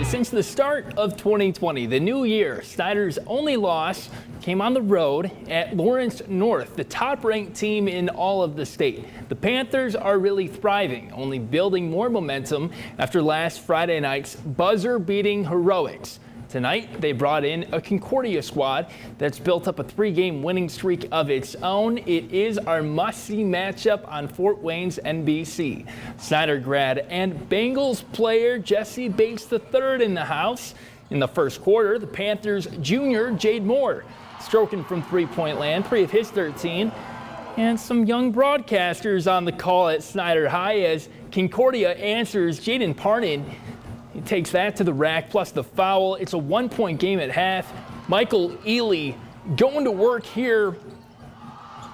Since the start of 2020, the new year, Snider's only loss came on the road at Lawrence North, the top-ranked team in all of the state. The Panthers are really thriving, only building more momentum after last Friday night's buzzer-beating heroics. Tonight, they brought in a Concordia squad that's built up a 3-game winning streak of its own. It is our must-see matchup on Fort Wayne's NBC. Snider grad and Bengals player Jesse Bates III in the house. In the first quarter, the Panthers junior Jade Moore stroking from three-point land, 3 of his 13. And some young broadcasters on the call at Snider High as Concordia answers. Jaden Parnan, he takes that to the rack, plus the foul. It's a 1-point game at half. Michael Ely going to work here.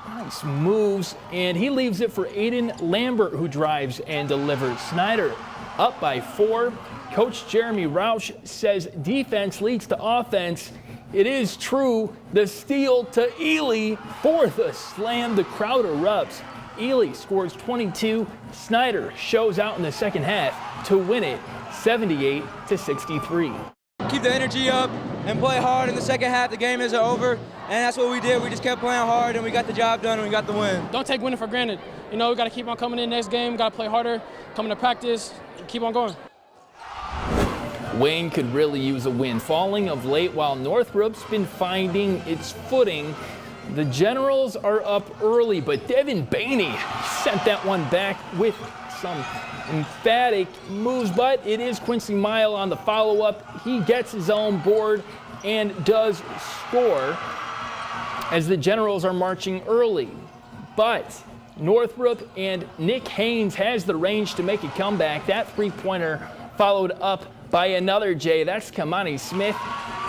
Nice moves, and he leaves it for Aiden Lambert, who drives and delivers. Snider up by 4. Coach Jeremy Roush says defense leads to offense. It is true. The steal to Ely for the slam. The crowd erupts. Ely scores 22. Snider shows out in the second half to win it 78-63. Keep the energy up and play hard in the second half. The game isn't over, and that's what we did. We just kept playing hard, and we got the job done, and we got the win. Don't take winning for granted. You know, we got to keep on coming in next game. Got to play harder, coming to practice, keep on going. Wayne could really use a win. Falling of late while Northrop's been finding its footing. The Generals are up early, but Devin Baney sent that one back with some emphatic moves, but it is Quincy Mile on the follow-up. He gets his own board and does score as the Generals are marching early. But Northrop and Nick Haynes has the range to make a comeback. That three-pointer followed up by another J. That's Kamani Smith.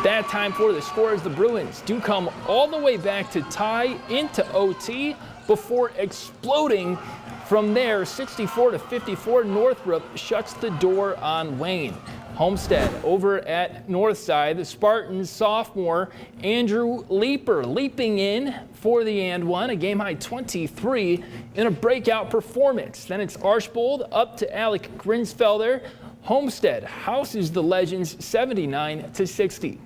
That time for the score as the Bruins do come all the way back to tie into OT before exploding from there. 64-54, Northrop shuts the door on Wayne. Homestead over at Northside, the Spartans sophomore Andrew Leaper leaping in for the and one, a game high 23 in a breakout performance. Then it's Archbold up to Alec Grinsfelder. Homestead houses the Legends 79-60.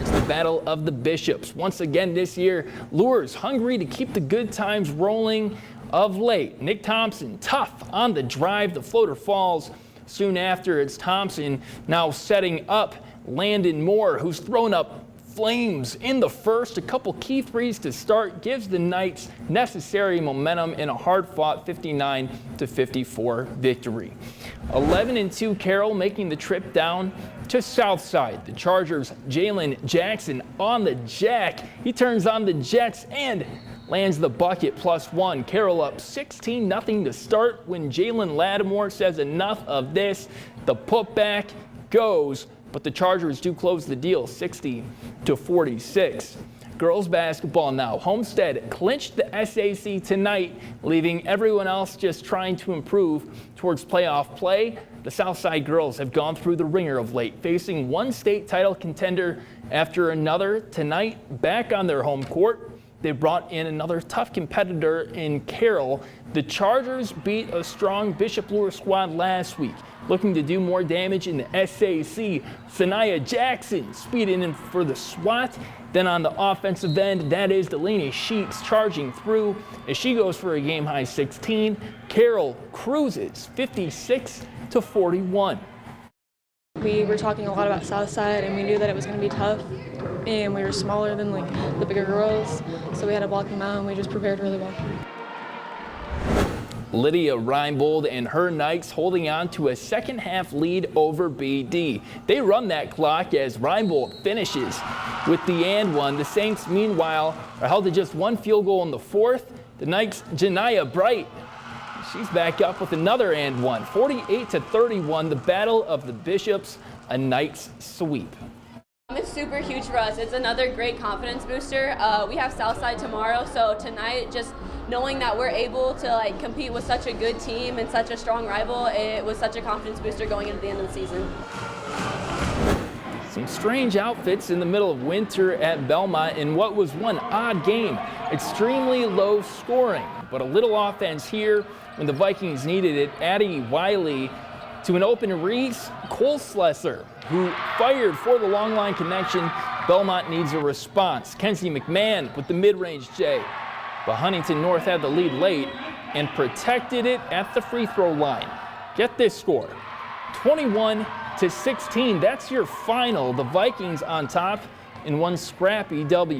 It's the battle of the Bishops. Once again this year, Lures hungry to keep the good times rolling of late. Nick Thompson tough on the drive. The floater falls soon after. It's Thompson now setting up Landon Moore, who's thrown up flames in the first. A couple key threes to start gives the Knights necessary momentum in a hard-fought 59-54 victory. 11-2 Carroll making the trip down to Southside. The Chargers' Jalen Jackson on the jack. He turns on the Jets and lands the bucket +1. Carroll up 16-0 to start when Jalen Lattimore says enough of this. The putback goes, but the Chargers do close the deal 60-46. Girls basketball now. Homestead clinched the SAC tonight, leaving everyone else just trying to improve towards playoff play. The Southside girls have gone through the ringer of late, facing one state title contender after another. Tonight, back on their home court, they brought in another tough competitor in Carroll. The Chargers beat a strong Bishop Lure squad last week, looking to do more damage in the SAC. Sanaya Jackson speeding in for the SWAT. Then on the offensive end, that is Delaney Sheets charging through as she goes for a game high 16. Carroll cruises 56-41. We were talking a lot about Southside, and we knew that it was going to be tough, and we were smaller than the bigger girls, so we had to block them out, and we just prepared really well. Lydia Reinbold and her Knights holding on to a second half lead over BD. They run that clock as Reinbold finishes with the and one. The Saints, meanwhile, are held to just one field goal in the fourth. The Knights' Janiyah Bright, she's back up with another and one. 48-31, the battle of the Bishops, a Knights sweep. It's super huge for us. It's another great confidence booster. We have Southside tomorrow, so tonight, just knowing that we're able to compete with such a good team and such a strong rival, it was such a confidence booster going into the end of the season. Some strange outfits in the middle of winter at Belmont in what was one odd game. Extremely low scoring, but a little offense here when the Vikings needed it. Addie Wiley to an open Reese Kolslesser, who fired for the long line connection. Belmont needs a response. Kenzie McMahon with the mid-range J. But Huntington North had the lead late and protected it at the free throw line. Get this score, 21-16. That's your final. The Vikings on top in one scrappy W.